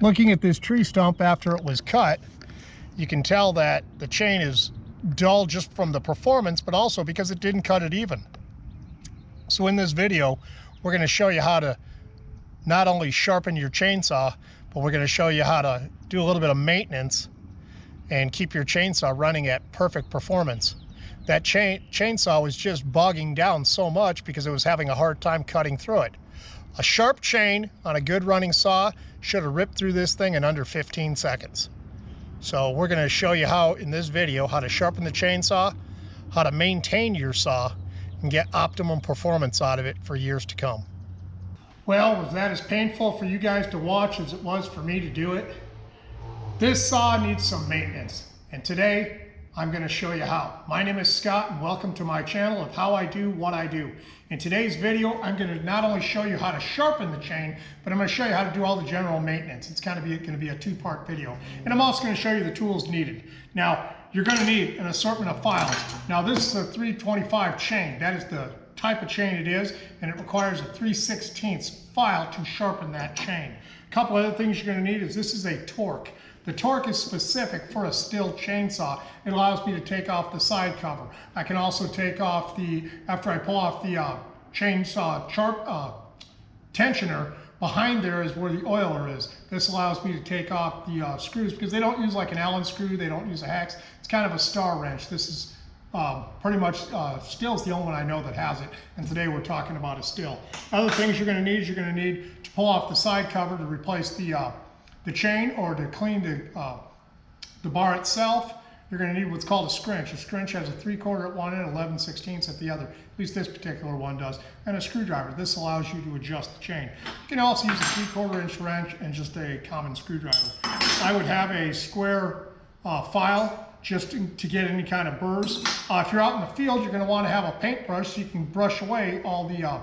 Looking at this tree stump after it was cut, you can tell that the chain is dull just from the performance, but also because it didn't cut it even. So in this video, we're going to show you how to not only sharpen your chainsaw, but we're going to show you how to do a little bit of maintenance and keep your chainsaw running at perfect performance. That chainsaw was just bogging down so much because it was having a hard time cutting through it. A sharp chain on a good running saw should have ripped through this thing in under 15 seconds. So we're going to show you how, in this video, how to sharpen the chainsaw, how to maintain your saw, and get optimum performance out of it for years to come. Well, was that as painful for you guys to watch as it was for me to do it? This saw needs some maintenance, and today I'm going to show you how. My name is Scott, and welcome to my channel of how I do what I do. In today's video, I'm going to not only show you how to sharpen the chain, but I'm going to show you how to do all the general maintenance. It's going to be a two-part video. And I'm also going to show you the tools needed. Now, you're going to need an assortment of files. Now, this is a 325 chain. That is the type of chain it is, and it requires a 3/16 file to sharpen that chain. A couple other things you're going to need is this is a torque. The torque is specific for a still chainsaw. It allows me to take off the side cover. I can also take off after I pull off the chainsaw tensioner, behind there is where the oiler is. This allows me to take off the screws because they don't use like an Allen screw, they don't use a hex. It's kind of a star wrench. This is pretty much, Still's the only one I know that has it, and today we're talking about a Still. Other things you're going to need is you're going to need to pull off the side cover to replace the chain, or to clean the bar itself. You're going to need what's called a scrinch. A scrinch has a 3/4 at one end, 11/16 at the other. At least this particular one does. And a screwdriver. This allows you to adjust the chain. You can also use a 3/4 inch wrench and just a common screwdriver. I would have a square file just to get any kind of burrs. If you're out in the field, you're going to want to have a paintbrush so you can brush away all the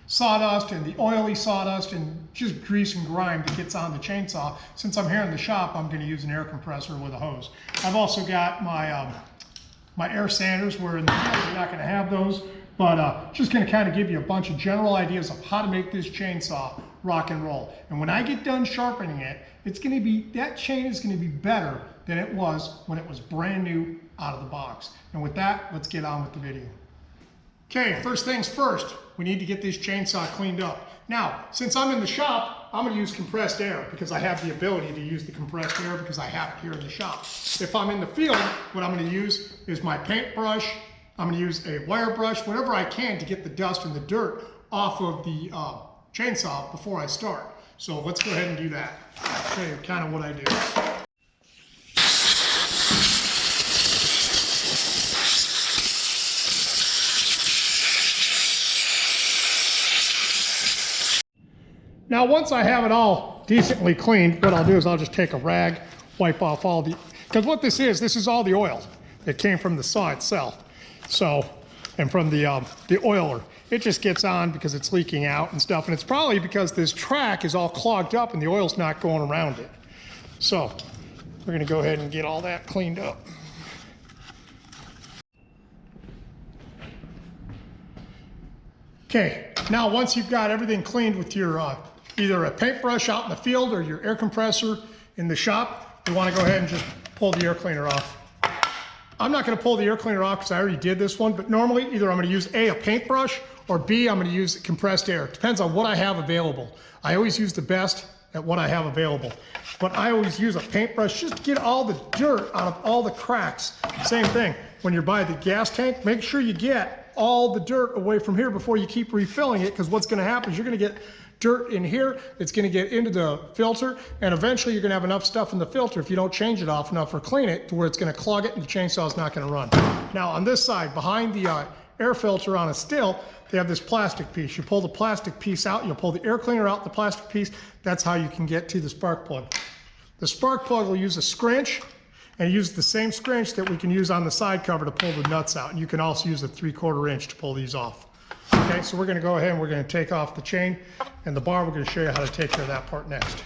sawdust and the oily sawdust and just grease and grime that gets on the chainsaw. Since I'm here in the shop, I'm going to use an air compressor with a hose. I've also got my my air sanders, where in the field you're not going to have those, but just going to kind of give you a bunch of general ideas of how to make this chainsaw rock and roll. And when I get done sharpening it, that chain is going to be better than it was when it was brand new out of the box. And with that, let's get on with the video. Okay, first things first, we need to get this chainsaw cleaned up. Now, since I'm in the shop, I'm going to use compressed air because I have the ability to use the compressed air because I have it here in the shop. If I'm in the field, what I'm going to use is my paintbrush. I'm going to use a wire brush, whatever I can to get the dust and the dirt off of the chainsaw before I start. So let's go ahead and do that. I'll show you kind of what I do. Now, once I have it all decently cleaned, what I'll do is I'll just take a rag, wipe off all because what this is all the oil that came from the saw itself. So, and from the oiler. It just gets on because it's leaking out and stuff, and it's probably because this track is all clogged up and the oil's not going around it. So, we're gonna go ahead and get all that cleaned up. Okay, now once you've got everything cleaned with your either a paintbrush out in the field or your air compressor in the shop, you want to go ahead and just pull the air cleaner off. I'm not going to pull the air cleaner off because I already did this one, but normally either I'm going to use a paintbrush, or B, I'm going to use compressed air. It depends on what I have available. I always use the best at what I have available. But I always use a paintbrush just to get all the dirt out of all the cracks. Same thing, when you're by the gas tank, make sure you get all the dirt away from here before you keep refilling it, because what's going to happen is you're going to get dirt in here, it's going to get into the filter, and eventually you're going to have enough stuff in the filter if you don't change it off enough or clean it to where it's going to clog it and the chainsaw is not going to run. Now on this side, behind the air filter on a still, they have this plastic piece. You pull the plastic piece out, you'll pull the air cleaner out the plastic piece. That's how you can get to the spark plug. The spark plug will use a scrinch, and use the same scrinch that we can use on the side cover to pull the nuts out. And you can also use a 3/4 inch to pull these off. Okay, so we're going to go ahead and we're going to take off the chain and the bar. We're going to show you how to take care of that part next.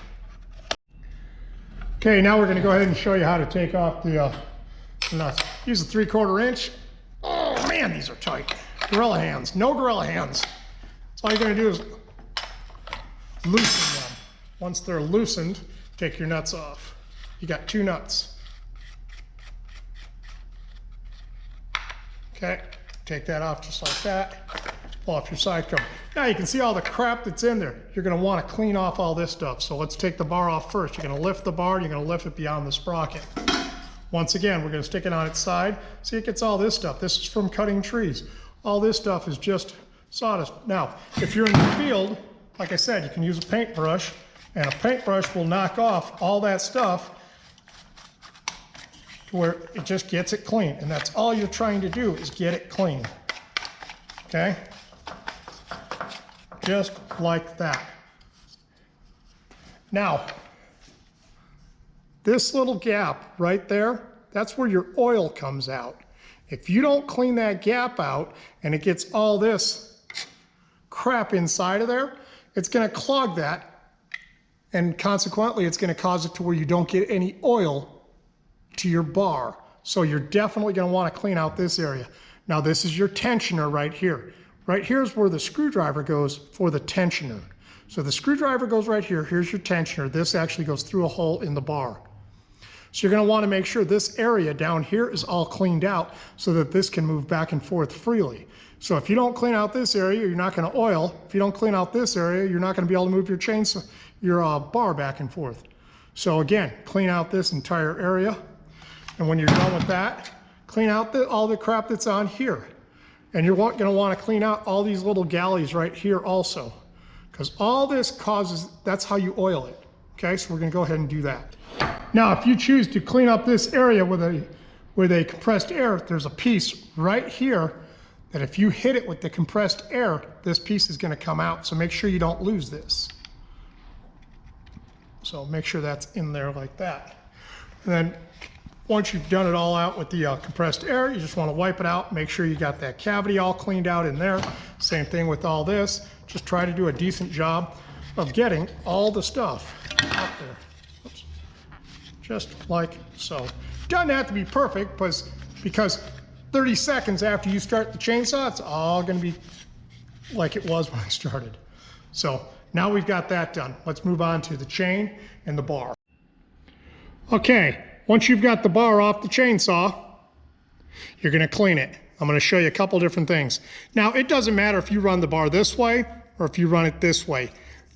Okay, now we're going to go ahead and show you how to take off the nuts. Use a 3/4 inch. Oh man, these are tight. Gorilla hands, no gorilla hands. So all you're going to do is loosen them Once they're loosened, take your nuts off. You got 2 nuts. Okay, take that off just like that. Pull off your side cover. Now you can see all the crap that's in there. You're going to want to clean off all this stuff. So let's take the bar off first. You're going to lift the bar, you're going to lift it beyond the sprocket. Once again, we're going to stick it on its side. See, it gets all this stuff. This is from cutting trees. All this stuff is just sawdust. Now, if you're in the field, like I said, you can use a paintbrush, and a paintbrush will knock off all that stuff to where it just gets it clean. And that's all you're trying to do, is get it clean. Okay? Just like that. Now, this little gap right there, that's where your oil comes out. If you don't clean that gap out and it gets all this crap inside of there, it's going to clog that, and consequently it's going to cause it to where you don't get any oil to your bar. So you're definitely going to want to clean out this area. Now this is your tensioner right here. Right here is where the screwdriver goes for the tensioner. So the screwdriver goes right here. Here's your tensioner. This actually goes through a hole in the bar. So you're going to want to make sure this area down here is all cleaned out so that this can move back and forth freely. So if you don't clean out this area, you're not going to oil. If you don't clean out this area, you're not going to be able to move your chainsaw, your bar back and forth. So again, clean out this entire area. And when you're done with that, clean out all the crap that's on here. And you're going to want to clean out all these little galleys right here also, because all this causes, that's how you oil it. Okay, so we're going to go ahead and do that. Now, if you choose to clean up this area with a compressed air, there's a piece right here that if you hit it with the compressed air, this piece is going to come out. So make sure you don't lose this. So make sure that's in there like that. And then once you've done it all out with the compressed air, you just want to wipe it out. Make sure you got that cavity all cleaned out in there. Same thing with all this. Just try to do a decent job of getting all the stuff out there. Oops. Just like so. Doesn't have to be perfect, because 30 seconds after you start the chainsaw, it's all going to be like it was when I started. So now we've got that done. Let's move on to the chain and the bar. Okay. Once you've got the bar off the chainsaw, you're going to clean it. I'm going to show you a couple different things. Now, it doesn't matter if you run the bar this way or if you run it this way.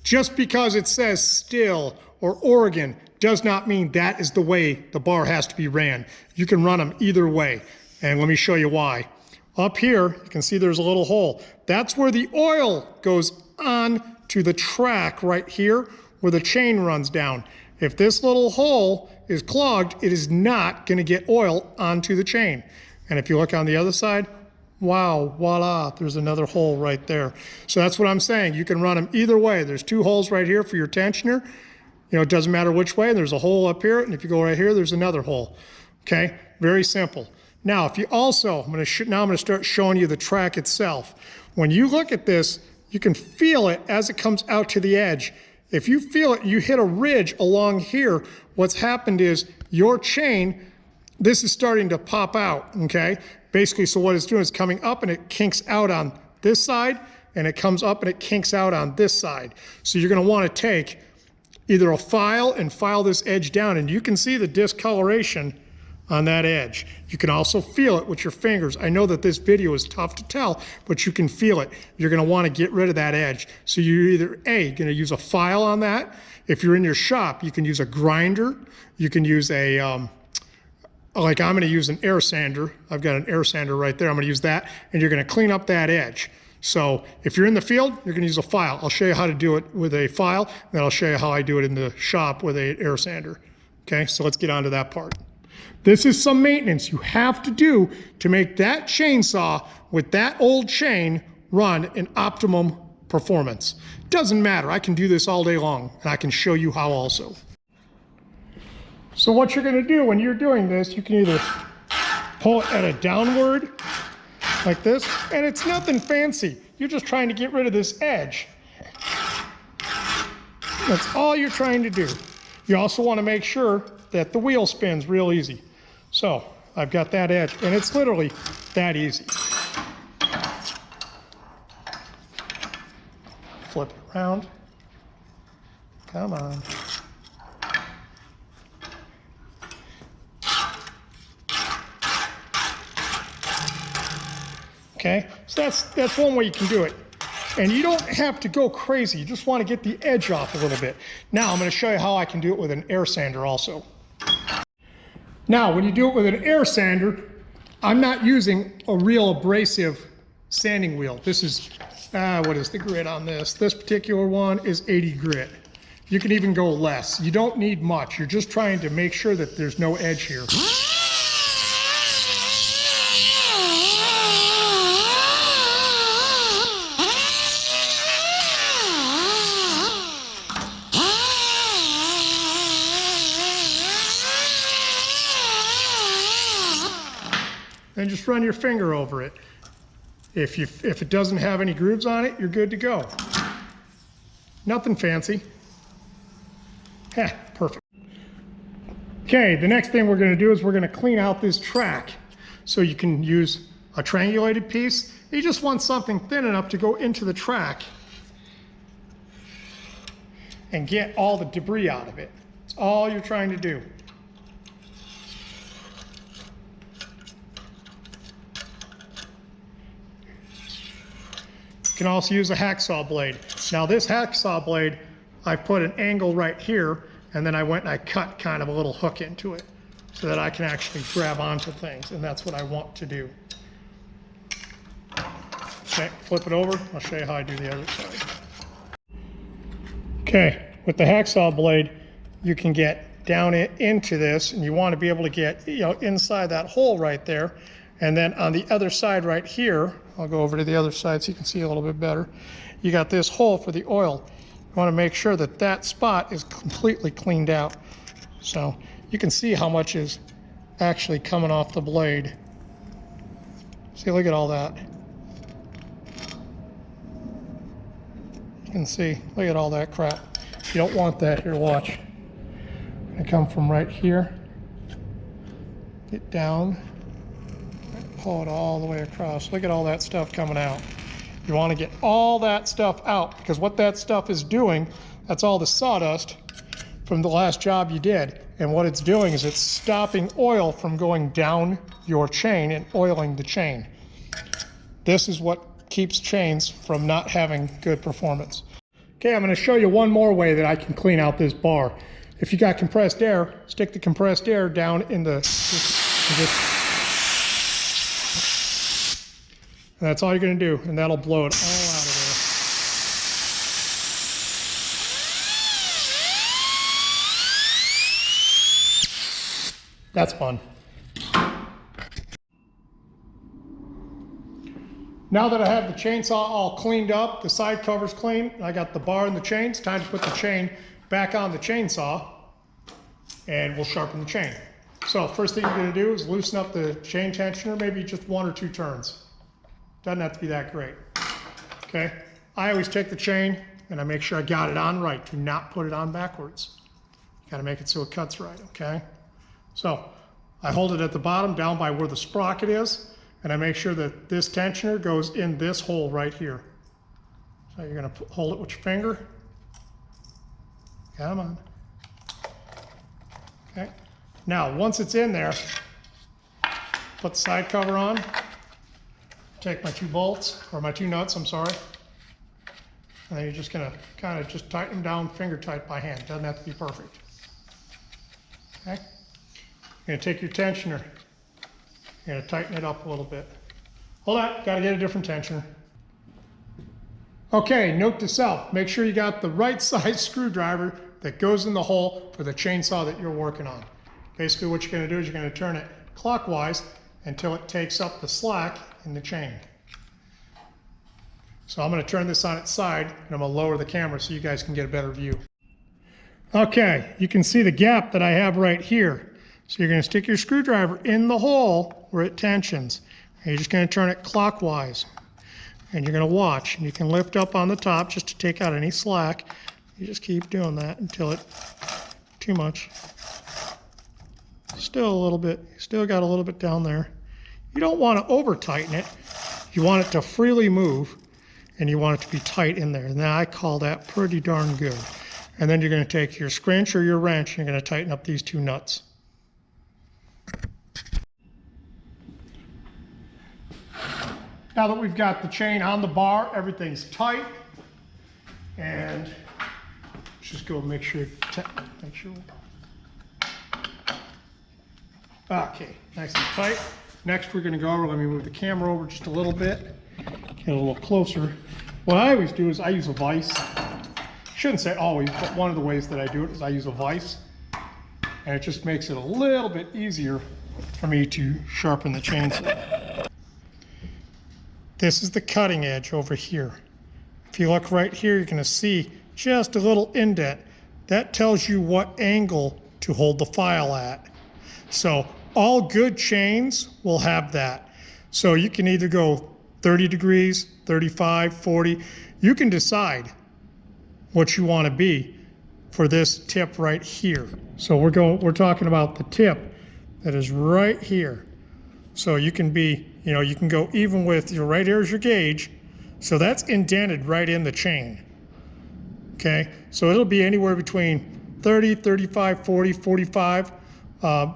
Just because it says still or Oregon does not mean that is the way the bar has to be ran. You can run them either way. And let me show you why. Up here, you can see there's a little hole. That's where the oil goes on to the track right here where the chain runs down. If this little hole is clogged, it is not going to get oil onto the chain. And if you look on the other side, wow, voila, there's another hole right there. So that's what I'm saying. You can run them either way. There's 2 holes right here for your tensioner. You know, it doesn't matter which way. There's a hole up here, and if you go right here, there's another hole. Okay, very simple. Now, if you also, I'm going to start showing you the track itself. When you look at this, you can feel it as it comes out to the edge. If you feel it, you hit a ridge along here, what's happened is your chain, this is starting to pop out, okay? Basically, so what it's doing is coming up and it kinks out on this side, and it comes up and it kinks out on this side. So you're gonna wanna take either a file and file this edge down, and you can see the discoloration on that edge. You can also feel it with your fingers. I know that this video is tough to tell, but you can feel it. You're gonna wanna get rid of that edge. So you're either gonna use a file on that. If you're in your shop, you can use a grinder. You can use a, like I'm gonna use an air sander. I've got an air sander right there. I'm gonna use that, and you're gonna clean up that edge. So if you're in the field, you're gonna use a file. I'll show you how to do it with a file, and then I'll show you how I do it in the shop with an air sander. Okay, so let's get on to that part. This is some maintenance you have to do to make that chainsaw with that old chain run in optimum performance. Doesn't matter, I can do this all day long, and I can show you how also. So what you're gonna do when you're doing this, you can either pull it at a downward, like this, and it's nothing fancy. You're just trying to get rid of this edge. That's all you're trying to do. You also wanna make sure that the wheel spins real easy. So I've got that edge, and it's literally that easy. Flip it around. Come on. Okay, so that's one way you can do it. And you don't have to go crazy. You just want to get the edge off a little bit. Now I'm going to show you how I can do it with an air sander also. Now, when you do it with an air sander, I'm not using a real abrasive sanding wheel. This is, what is the grit on this? This particular one is 80 grit. You can even go less. You don't need much. You're just trying to make sure that there's no edge here. Then just run your finger over it. If it doesn't have any grooves on it, you're good to go. Nothing fancy. Heh, perfect. Okay, the next thing we're going to do is we're going to clean out this track. So you can use a triangulated piece. You just want something thin enough to go into the track and get all the debris out of it. That's all you're trying to do. You can also use a hacksaw blade. Now this hacksaw blade, I put an angle right here, and then I went and I cut kind of a little hook into it so that I can actually grab onto things, and that's what I want to do. Okay, flip it over. I'll show you how I do the other side. Okay, with the hacksaw blade, you can get down into this, and you want to be able to get, inside that hole right there. And then on the other side right here, I'll go over to the other side so you can see a little bit better. You got this hole for the oil. You want to make sure that that spot is completely cleaned out. So you can see how much is actually coming off the blade. See, look at all that. You can see, look at all that crap. You don't want that. Here, watch. I'm going to come from right here, get down, pull it all the way across. Look at all that stuff coming out. You want to get all that stuff out, because what that stuff is doing, that's all the sawdust from the last job you did. And what it's doing is it's stopping oil from going down your chain and oiling the chain. This is what keeps chains from not having good performance. Okay, I'm going to show you one more way that I can clean out this bar. If you got compressed air, stick the compressed air down in the... And that's all you're going to do, and that'll blow it all out of there. That's fun. Now that I have the chainsaw all cleaned up, the side cover's clean, I got the bar and the chain, it's time to put the chain back on the chainsaw, and we'll sharpen the chain. So first thing you're going to do is loosen up the chain tensioner, maybe just 1 or 2 turns. Doesn't have to be that great. Okay, I always take the chain and I make sure I got it on right. Do not put it on backwards. You gotta make it so it cuts right, okay? So I hold it at the bottom down by where the sprocket is, and I make sure that this tensioner goes in this hole right here. So you're gonna hold it with your finger. Come on. Okay, now once it's in there, put the side cover on. Take my 2 bolts, or my 2 nuts, I'm sorry. And then you're just gonna kind of just tighten them down finger tight by hand. Doesn't have to be perfect. Okay? You're gonna take your tensioner. You're gonna tighten it up a little bit. Hold on, gotta get a different tensioner. Okay, note to self, make sure you got the right size screwdriver that goes in the hole for the chainsaw that you're working on. Basically what you're gonna do is you're gonna turn it clockwise until it takes up the slack in the chain. So I'm going to turn this on its side, and I'm going to lower the camera so you guys can get a better view. Okay, you can see the gap that I have right here. So you're going to stick your screwdriver in the hole where it tensions. And you're just going to turn it clockwise. And you're going to watch. And you can lift up on the top just to take out any slack. You just keep doing that until it, too much. Still a little bit, still got a little bit down there. You don't want to over tighten it. You want it to freely move, and you want it to be tight in there. And I call that pretty darn good. And then you're going to take your scrunch or your wrench and you're going to tighten up these two nuts. Now that we've got the chain on the bar, everything's tight. And just go make sure. Okay, nice and tight. Next we're going to go over, let me move the camera over just a little bit, get a little closer. What I always do is I use a vise. Shouldn't say always, but one of the ways that I do it is I use a vise. And it just makes it a little bit easier for me to sharpen the chainsaw. This is the cutting edge over here. If you look right here, you're going to see just a little indent. That tells you what angle to hold the file at. So all good chains will have that. So you can either go 30 degrees, 35, 40. You can decide what you want to be for this tip right here. So we're talking about the tip that is right here. So you can be, you can go even with your right here's your gauge. So that's indented right in the chain. Okay, so it'll be anywhere between 30, 35, 40, 45.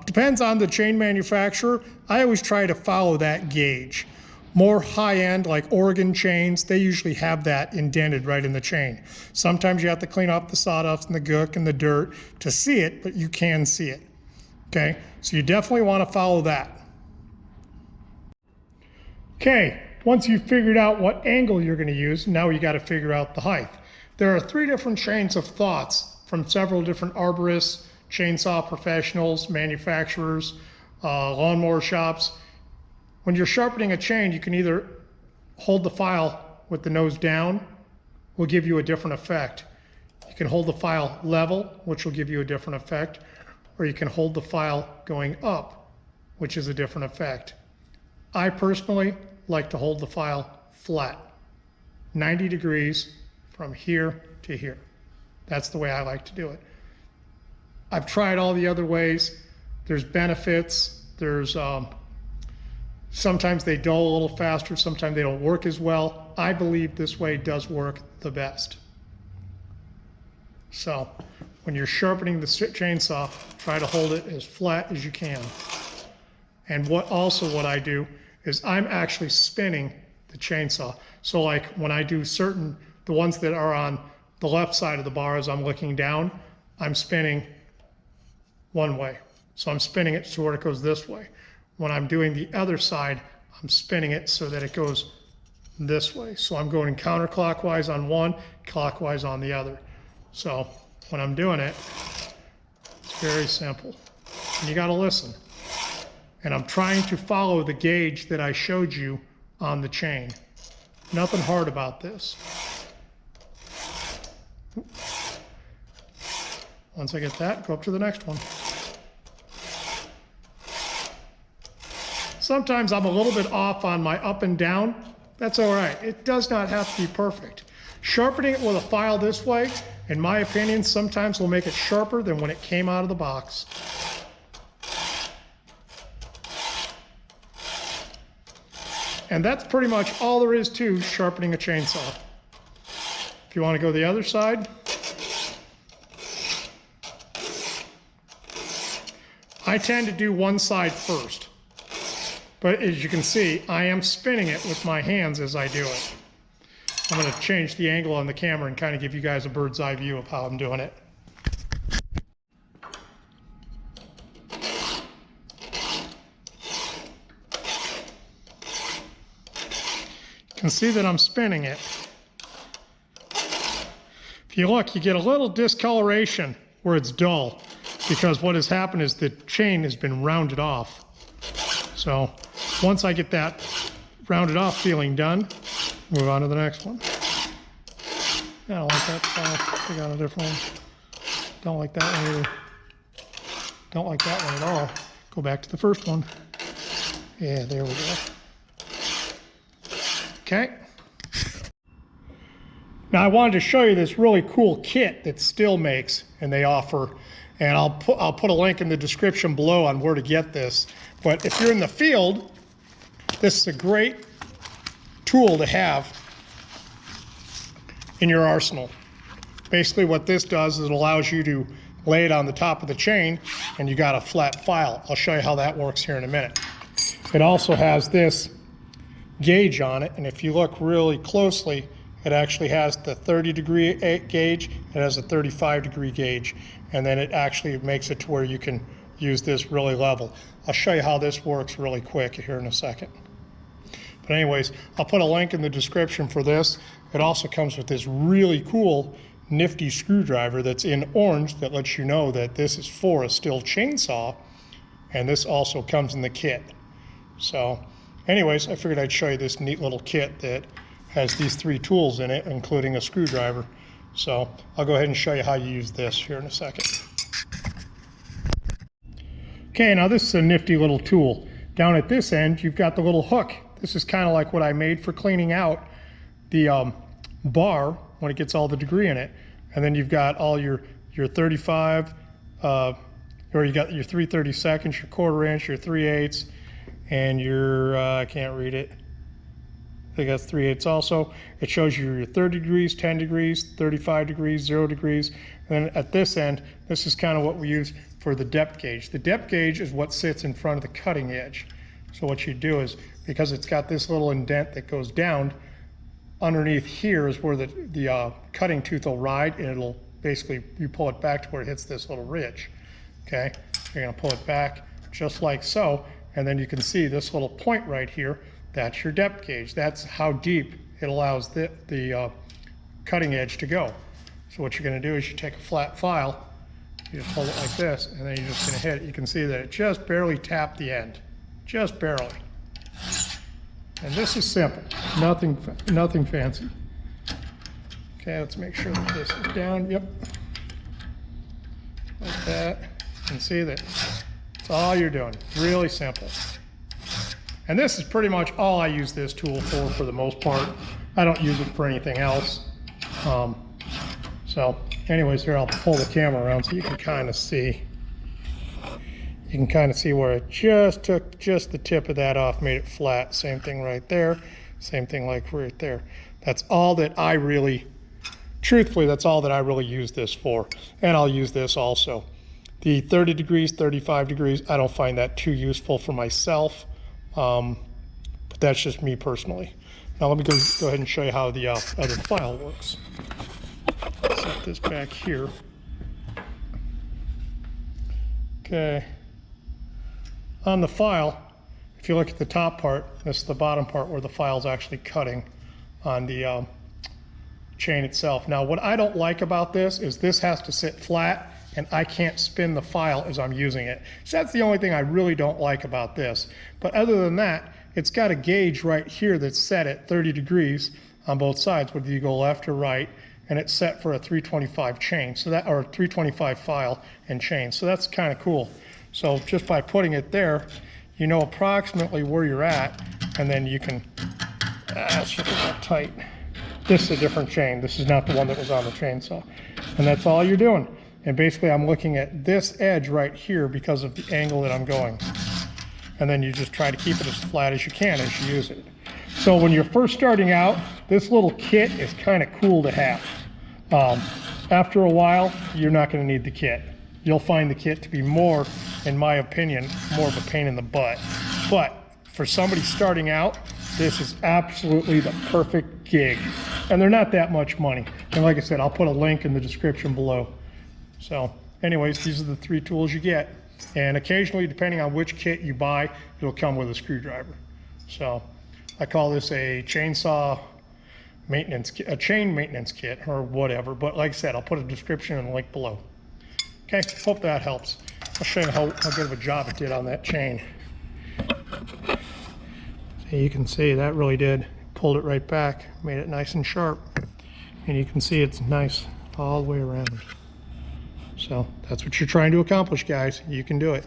Depends on the chain manufacturer. I always try to follow that gauge. More high-end, like Oregon chains, they usually have that indented right in the chain. Sometimes you have to clean off the sawdust and the gook and the dirt to see it, but you can see it. Okay, so you definitely want to follow that. Okay, once you've figured out what angle you're going to use, now you got to figure out the height. There are 3 different chains of thoughts from several different arborists, chainsaw professionals, manufacturers, lawnmower shops. When you're sharpening a chain, you can either hold the file with the nose down, will give you a different effect. You can hold the file level, which will give you a different effect, or you can hold the file going up, which is a different effect. I personally like to hold the file flat, 90 degrees from here to here. That's the way I like to do it. I've tried all the other ways. There's benefits. There's sometimes they dull a little faster, sometimes they don't work as well. I believe this way does work the best. So when you're sharpening the chainsaw, try to hold it as flat as you can. And what I do is I'm actually spinning the chainsaw. So like when I do the ones that are on the left side of the bar as I'm looking down, I'm spinning one way. So I'm spinning it so it goes this way. When I'm doing the other side, I'm spinning it so that it goes this way. So I'm going counterclockwise on one, clockwise on the other. So when I'm doing it, it's very simple. And you got to listen. And I'm trying to follow the gauge that I showed you on the chain. Nothing hard about this. Once I get that, go up to the next one. Sometimes I'm a little bit off on my up and down. That's all right. It does not have to be perfect. Sharpening it with a file this way, in my opinion, sometimes will make it sharper than when it came out of the box. And that's pretty much all there is to sharpening a chainsaw. If you want to go the other side, I tend to do one side first. But as you can see, I am spinning it with my hands as I do it. I'm going to change the angle on the camera and kind of give you guys a bird's eye view of how I'm doing it. You can see that I'm spinning it. If you look, you get a little discoloration where it's dull, because what has happened is the chain has been rounded off. So once I get that rounded off feeling done, move on to the next one. I don't like that file. I got a different one. Don't like that one either. Don't like that one at all. Go back to the first one. Yeah, there we go. Okay. Now I wanted to show you this really cool kit that Stihl makes and they offer. And I'll put a link in the description below on where to get this. But if you're in the field, this is a great tool to have in your arsenal. Basically what this does is it allows you to lay it on the top of the chain and you got a flat file. I'll show you how that works here in a minute. It also has this gauge on it, and if you look really closely, it actually has the 30-degree gauge, it has a 35-degree gauge, and then it actually makes it to where you can use this really level. I'll show you how this works really quick here in a second. But anyways, I'll put a link in the description for this. It also comes with this really cool nifty screwdriver that's in orange that lets you know that this is for a steel chainsaw, and this also comes in the kit. So anyways, I figured I'd show you this neat little kit that has these 3 tools in it, including a screwdriver. So I'll go ahead and show you how you use this here in a second. Okay, now this is a nifty little tool. Down at this end, you've got the little hook. This is kind of like what I made for cleaning out the bar when it gets all the degree in it. And then you've got all your 35, or you got your 3/32, your 1/4 inch, your 3/8, and your, I can't read it. I think that's 3/8 also. It shows you your 30 degrees, 10 degrees, 35 degrees, 0 degrees. And then at this end, this is kind of what we use for the depth gauge. The depth gauge is what sits in front of the cutting edge. So what you do is, because it's got this little indent that goes down, underneath here is where the cutting tooth will ride, and it'll basically, you pull it back to where it hits this little ridge. Okay, you're gonna pull it back just like so, and then you can see this little point right here, that's your depth gauge. That's how deep it allows the cutting edge to go. So what you're gonna do is you take a flat file, you just hold it like this, and then you're just gonna hit it. You can see that it just barely tapped the end, just barely. And this is simple, nothing fancy. Okay, let's make sure that this is down, yep. Like that, you can see that that's all you're doing, really simple. And this is pretty much all I use this tool for the most part. I don't use it for anything else. So anyways, here I'll pull the camera around so you can kind of see. You can kind of see where it just took just the tip of that off, made it flat. Same thing right there. Same thing like right there. That's all that I really, truthfully, that's all that I really use this for. And I'll use this also. The 30 degrees, 35 degrees, I don't find that too useful for myself. But that's just me personally. Now let me go ahead and show you how the other file works. Set this back here. Okay. On the file, if you look at the top part, this is the bottom part where the file's actually cutting on the chain itself. Now what I don't like about this is this has to sit flat and I can't spin the file as I'm using it. So that's the only thing I really don't like about this. But other than that, it's got a gauge right here that's set at 30 degrees on both sides, whether you go left or right, and it's set for a 325 chain, so that, or 325 file and chain. So that's kind of cool. So just by putting it there, you know approximately where you're at, and then you can, it's just not tight. This is a different chain. This is not the one that was on the chainsaw. And that's all you're doing. And basically I'm looking at this edge right here because of the angle that I'm going. And then you just try to keep it as flat as you can as you use it. So when you're first starting out, this little kit is kind of cool to have. After a while, you're not going to need the kit. You'll find the kit to be more, in my opinion, more of a pain in the butt. But for somebody starting out, this is absolutely the perfect gig. And they're not that much money. And like I said, I'll put a link in the description below. So anyways, these are the 3 tools you get. And occasionally, depending on which kit you buy, it'll come with a screwdriver. So I call this a chainsaw maintenance kit, a chain maintenance kit or whatever. But like I said, I'll put a description and a link below. Okay, hope that helps. I'll show you how good of a job it did on that chain. So you can see that really did. Pulled it right back, made it nice and sharp. And you can see it's nice all the way around. So that's what you're trying to accomplish, guys. You can do it.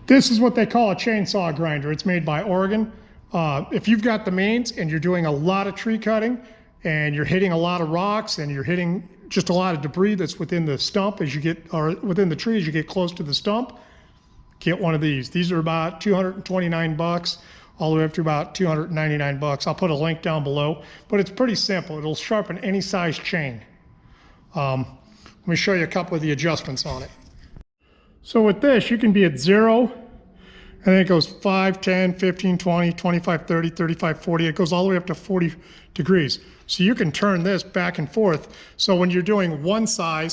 This is what they call a chainsaw grinder. It's made by Oregon. If you've got the means and you're doing a lot of tree cutting and you're hitting a lot of rocks and you're hitting just a lot of debris that's within the stump as you get, or within the tree as you get close to the stump, get one of these. These are about 229 bucks, all the way up to about 299 bucks. I'll put a link down below, but it's pretty simple. It'll sharpen any size chain. Let me show you a couple of the adjustments on it. So with this, you can be at 0, and then it goes 5, 10, 15, 20, 25, 30, 35, 40. It goes all the way up to 40 degrees. So you can turn this back and forth. So when you're doing one side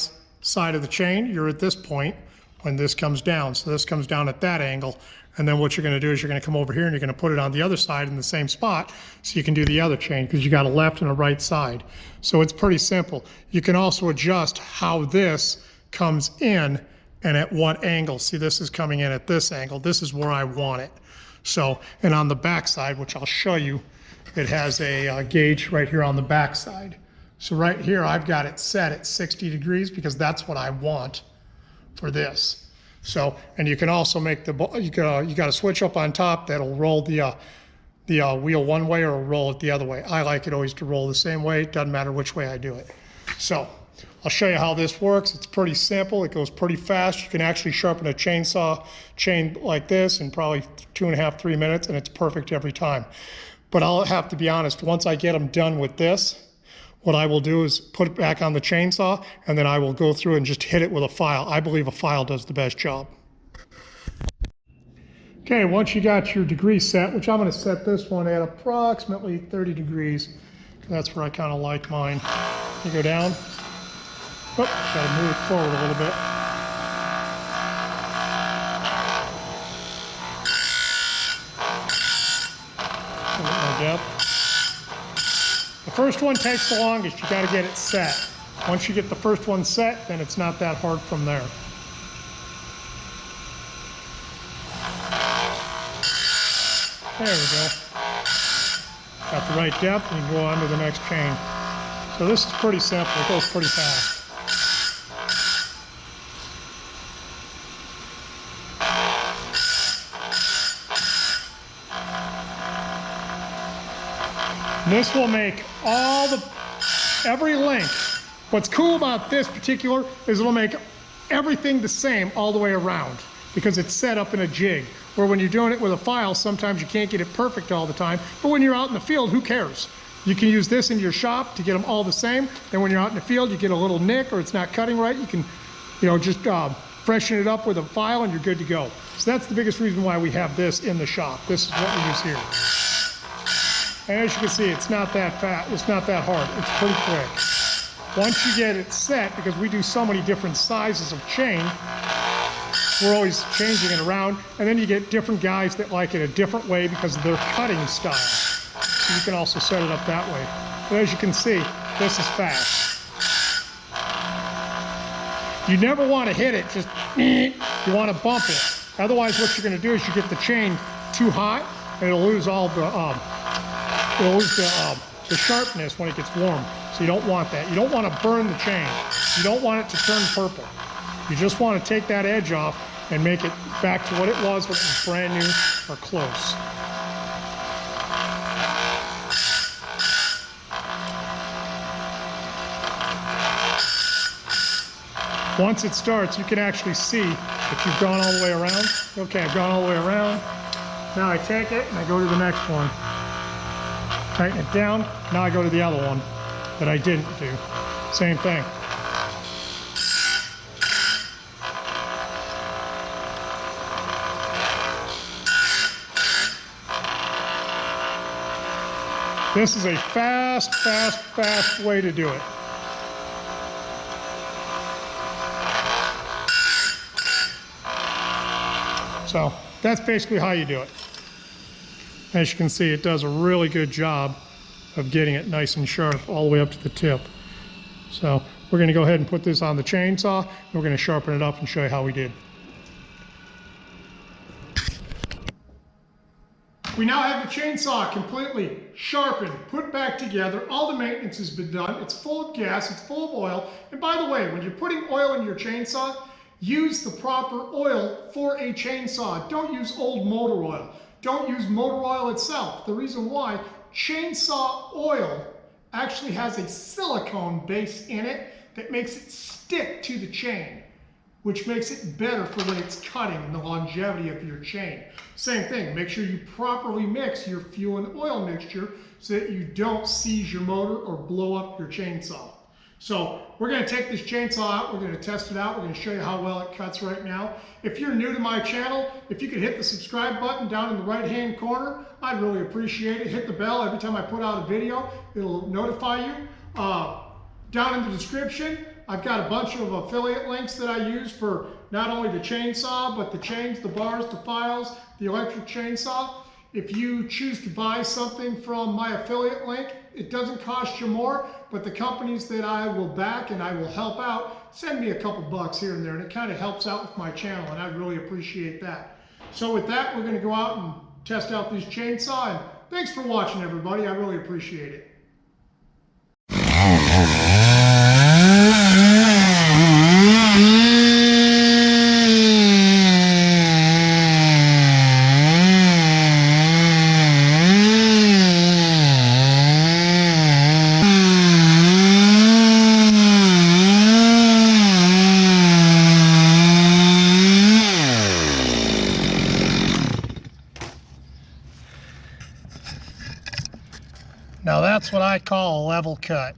of the chain, you're at this point when this comes down. So this comes down at that angle. And then what you're going to do is you're going to come over here and you're going to put it on the other side in the same spot so you can do the other chain, because you got a left and a right side. So it's pretty simple. You can also adjust how this comes in and at what angle. See, this is coming in at this angle. This is where I want it. So, and on the back side, which I'll show you, it has a gauge right here on the back side. So right here, I've got it set at 60 degrees because that's what I want for this. So, and you can also make the, you got a switch up on top that'll roll the wheel one way or roll it the other way. I like it always to roll the same way. It doesn't matter which way I do it. So I'll show you how this works. It's pretty simple. It goes pretty fast. You can actually sharpen a chainsaw chain like this in probably 2.5, 3 minutes, and it's perfect every time. But I'll have to be honest, once I get them done with this, what I will do is put it back on the chainsaw, and then I will go through and just hit it with a file. I believe a file does the best job. Okay, once you got your degree set, which I'm going to set this one at approximately 30 degrees. That's where I kind of like mine. You go down. Oh, got to move it forward a little bit. A little more depth. The first one takes the longest. You got to get it set. Once you get the first one set, then it's not that hard from there. There we go. Got the right depth, and you go on to the next chain. So this is pretty simple. It goes pretty fast. This will make every link. What's cool about this particular is it'll make everything the same all the way around because it's set up in a jig. Where when you're doing it with a file, sometimes you can't get it perfect all the time. But when you're out in the field, who cares? You can use this in your shop to get them all the same. And when you're out in the field, you get a little nick or it's not cutting right, you can, just freshen it up with a file and you're good to go. So that's the biggest reason why we have this in the shop. This is what we use here. And as you can see, it's not that fast, it's not that hard, it's pretty quick. Once you get it set, because we do so many different sizes of chain, we're always changing it around, and then you get different guys that like it a different way because of their cutting style. So you can also set it up that way. But as you can see, this is fast. You never want to hit it, just you want to bump it. Otherwise what you're going to do is you get the chain too hot, and it'll lose all the sharpness when it gets warm. So you don't want that. You don't want to burn the chain. You don't want it to turn purple. You just want to take that edge off and make it back to what it was when it was brand new or close. Once it starts, you can actually see if you've gone all the way around. Okay, I've gone all the way around. Now I take it and I go to the next one. Tighten it down. Now I go to the other one that I didn't do. Same thing. This is a fast way to do it. So that's basically how you do it. As you can see, it does a really good job of getting it nice and sharp all the way up to the tip. So we're going to go ahead and put this on the chainsaw, and we're going to sharpen it up and show you how we did. We now have the chainsaw completely sharpened, put back together. All the maintenance has been done. It's full of gas, it's full of oil. And by the way, when you're putting oil in your chainsaw, use the proper oil for a chainsaw. Don't use old motor oil. Don't use motor oil itself. The reason why, chainsaw oil actually has a silicone base in it that makes it stick to the chain. which makes it better for when it's cutting and the longevity of your chain. Same thing, make sure you properly mix your fuel and oil mixture so that you don't seize your motor or blow up your chainsaw. So we're going to take this chainsaw out, we're going to test it out, we're going to show you how well it cuts right now. If you're new to my channel, if you could hit the subscribe button down in the right hand corner, I'd really appreciate it. Hit the bell every time I put out a video, it'll notify you. Down in the description, I've got a bunch of affiliate links that I use for not only the chainsaw, but the chains, the bars, the files, the electric chainsaw. If you choose to buy something from my affiliate link, it doesn't cost you more, but the companies that I will back and I will help out send me a couple bucks here and there, and it kind of helps out with my channel, and I really appreciate that. So with that, we're going to go out and test out this chainsaw, and thanks for watching, everybody. I really appreciate it. Now that's what I call a level cut.